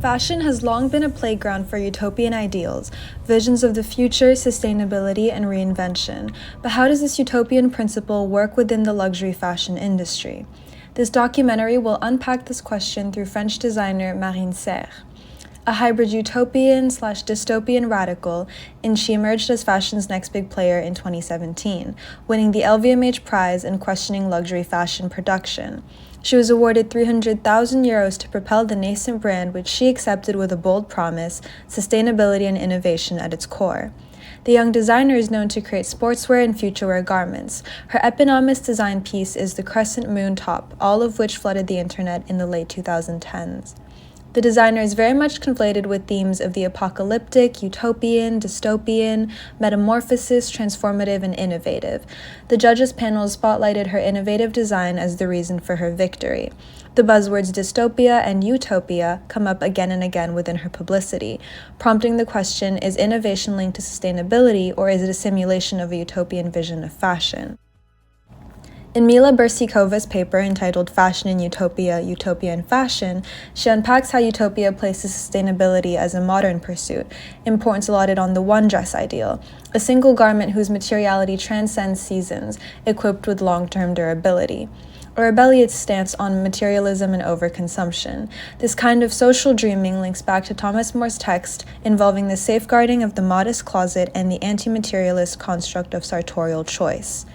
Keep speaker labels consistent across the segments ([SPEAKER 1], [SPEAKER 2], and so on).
[SPEAKER 1] Fashion has long been a playground for utopian ideals, visions of the future, sustainability, and reinvention. But how does this utopian principle work within the luxury fashion industry? This documentary will unpack this question through French designer Marine Serre. A hybrid utopian/dystopian radical, and she emerged as fashion's next big player in 2017, winning the LVMH prize and questioning luxury fashion production. She was awarded €300,000 to propel the nascent brand, which she accepted with a bold promise, sustainability and innovation at its core. The young designer is known to create sportswear and future-wear garments. Her eponymous design piece is the crescent moon top, all of which flooded the internet in the late 2010s. The designer is very much conflated with themes of the apocalyptic, utopian, dystopian, metamorphosis, transformative, and innovative. The judges' panels spotlighted her innovative design as the reason for her victory. The buzzwords dystopia and utopia come up again and again within her publicity, prompting the question, is innovation linked to sustainability, or is it a simulation of a utopian vision of fashion? In Mila Bersikova's paper entitled Fashion in Utopia, Utopia in Fashion, she unpacks how utopia places sustainability as a modern pursuit, importance allotted on the one dress ideal, a single garment whose materiality transcends seasons, equipped with long-term durability. A rebellious stance on materialism and overconsumption. This kind of social dreaming links back to Thomas More's text involving the safeguarding of the modest closet and the anti-materialist construct of sartorial choice.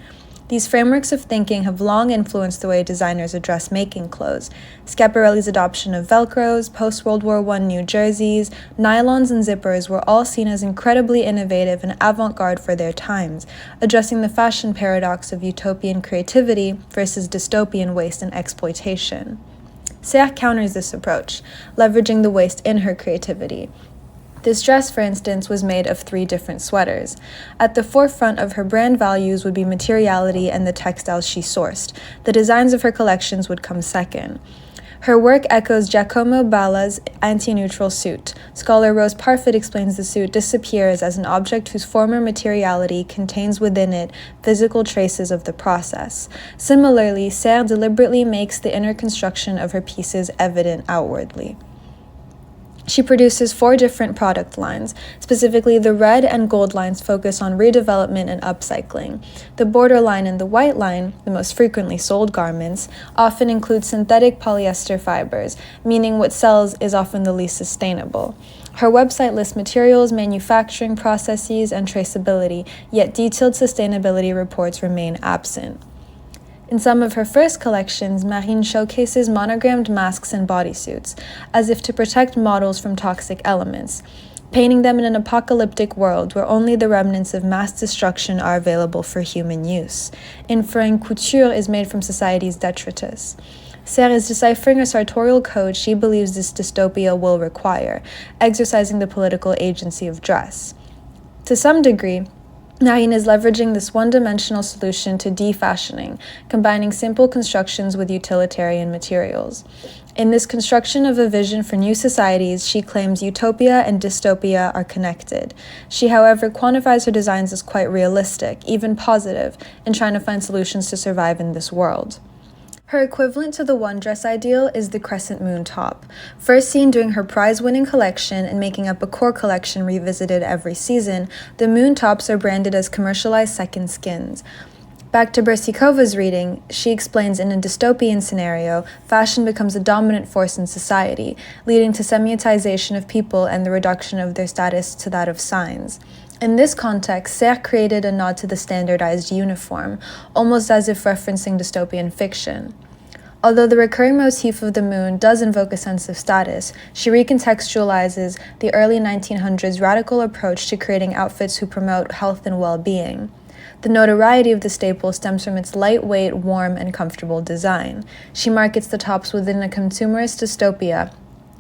[SPEAKER 1] These frameworks of thinking have long influenced the way designers address making clothes. Schiaparelli's adoption of Velcros, post-World War I New jerseys, nylons, and zippers were all seen as incredibly innovative and avant-garde for their times, addressing the fashion paradox of utopian creativity versus dystopian waste and exploitation. Serre counters this approach, leveraging the waste in her creativity. This dress, for instance, was made of 3 different sweaters. At the forefront of her brand values would be materiality and the textiles she sourced. The designs of her collections would come second. Her work echoes Giacomo Balla's anti-neutral suit. Scholar Rose Parfit explains the suit disappears as an object whose former materiality contains within it physical traces of the process. Similarly, Serre deliberately makes the inner construction of her pieces evident outwardly. She produces 4 different product lines. Specifically, the red and gold lines focus on redevelopment and upcycling. The border line and the white line, the most frequently sold garments, often include synthetic polyester fibers, meaning what sells is often the least sustainable. Her website lists materials, manufacturing processes, and traceability, yet detailed sustainability reports remain absent. In some of her first collections, Marine showcases monogrammed masks and bodysuits, as if to protect models from toxic elements, painting them in an apocalyptic world where only the remnants of mass destruction are available for human use, inferring couture is made from society's detritus. Serre is deciphering a sartorial code she believes this dystopia will require, exercising the political agency of dress. To some degree, Marine is leveraging this one-dimensional solution to defashioning, combining simple constructions with utilitarian materials. In this construction of a vision for new societies, she claims utopia and dystopia are connected. She, however, quantifies her designs as quite realistic, even positive, in trying to find solutions to survive in this world. Her equivalent to the one dress ideal is the crescent moon top. First seen during her prize-winning collection and making up a core collection revisited every season, the moon tops are branded as commercialized second skins. Back to Bersikova's reading, she explains in a dystopian scenario, fashion becomes a dominant force in society, leading to semiotization of people and the reduction of their status to that of signs. In this context, Serre created a nod to the standardized uniform, almost as if referencing dystopian fiction. Although the recurring motif of the moon does invoke a sense of status, she recontextualizes the early 1900s radical approach to creating outfits who promote health and well-being. The notoriety of the staple stems from its lightweight, warm, and comfortable design. She markets the tops within a consumerist dystopia,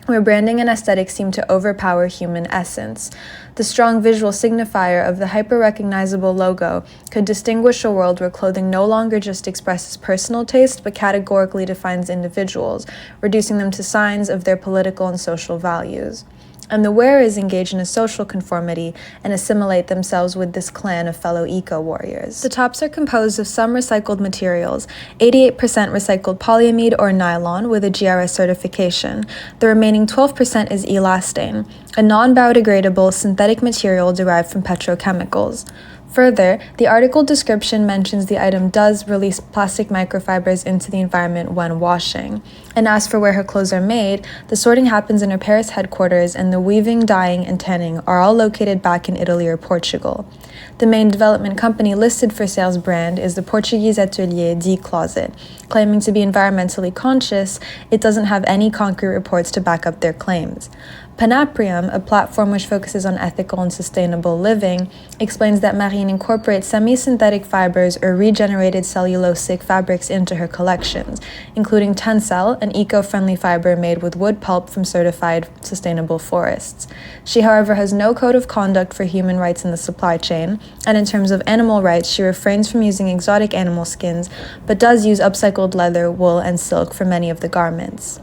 [SPEAKER 1] where branding and aesthetics seem to overpower human essence. The strong visual signifier of the hyper-recognizable logo could distinguish a world where clothing no longer just expresses personal taste, but categorically defines individuals, reducing them to signs of their political and social values. and the wearers engage in a social conformity and assimilate themselves with this clan of fellow eco-warriors. The tops are composed of some recycled materials, 88% recycled polyamide or nylon with a GRS certification. The remaining 12% is elastane, a non-biodegradable synthetic material derived from petrochemicals. Further, the article description mentions the item does release plastic microfibers into the environment when washing. And as for where her clothes are made, the sorting happens in her Paris headquarters, and the weaving, dyeing, and tanning are all located back in Italy or Portugal. The main development company listed for Serre's brand is the Portuguese atelier Die Closet. Claiming to be environmentally conscious, it doesn't have any concrete reports to back up their claims. Panaprium, a platform which focuses on ethical and sustainable living, explains that Marine incorporates semi-synthetic fibers or regenerated cellulosic fabrics into her collections, including Tencel, an eco-friendly fiber made with wood pulp from certified sustainable forests. She, however, has no code of conduct for human rights in the supply chain, and in terms of animal rights, she refrains from using exotic animal skins, but does use upcycled leather, wool, and silk for many of the garments.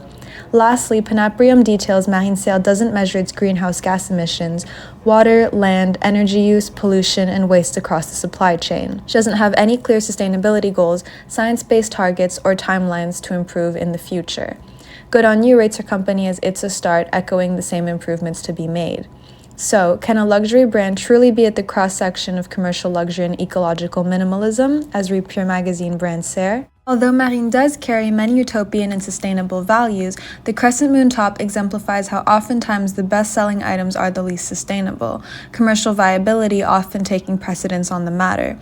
[SPEAKER 1] Lastly, Panaprium details Marine Serre doesn't measure its greenhouse gas emissions, water, land, energy use, pollution, and waste across the supply chain. She doesn't have any clear sustainability goals, science-based targets, or timelines to improve in the future. Good on You rates her company as it's a start, echoing the same improvements to be made. So, can a luxury brand truly be at the cross-section of commercial luxury and ecological minimalism, as Pure magazine brand Serre? Although Marine does carry many utopian and sustainable values, the crescent moon top exemplifies how oftentimes the best-selling items are the least sustainable, commercial viability often taking precedence on the matter.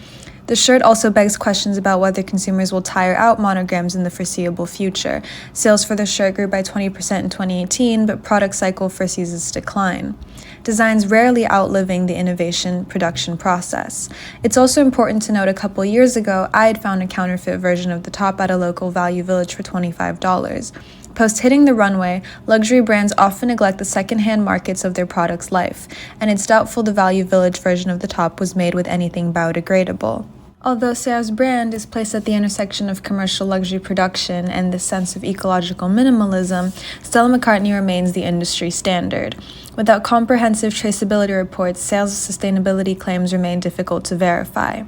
[SPEAKER 1] The shirt also begs questions about whether consumers will tire out monograms in the foreseeable future. Sales for the shirt grew by 20% in 2018, but product cycle foresees its decline. Designs rarely outliving the innovation production process. It's also important to note a couple years ago, I had found a counterfeit version of the top at a local Value Village for $25. Post hitting the runway, luxury brands often neglect the second-hand markets of their product's life, and it's doubtful the Value Village version of the top was made with anything biodegradable. Although Serre's brand is placed at the intersection of commercial luxury production and the sense of ecological minimalism, Stella McCartney remains the industry standard. Without comprehensive traceability reports, Serre's sustainability claims remain difficult to verify.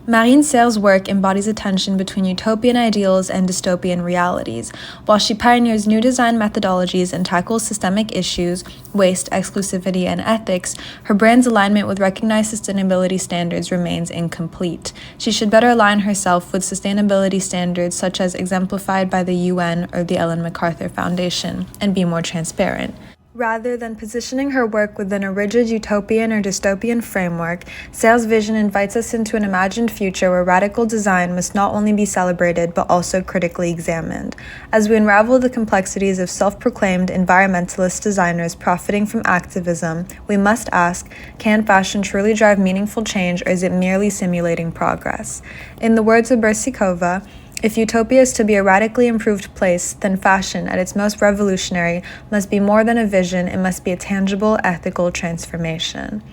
[SPEAKER 1] Marine Serre's work embodies a tension between utopian ideals and dystopian realities. While she pioneers new design methodologies and tackles systemic issues, waste, exclusivity, and ethics, her brand's alignment with recognized sustainability standards remains incomplete. She should better align herself with sustainability standards such as exemplified by the UN or the Ellen MacArthur Foundation, and be more transparent. Rather than positioning her work within a rigid utopian or dystopian framework, Serre's vision invites us into an imagined future where radical design must not only be celebrated but also critically examined. As we unravel the complexities of self-proclaimed environmentalist designers profiting from activism, we must ask, can fashion truly drive meaningful change, or is it merely simulating progress? In the words of Bersikova, if utopia is to be a radically improved place, then fashion, at its most revolutionary, must be more than a vision, it must be a tangible, ethical transformation.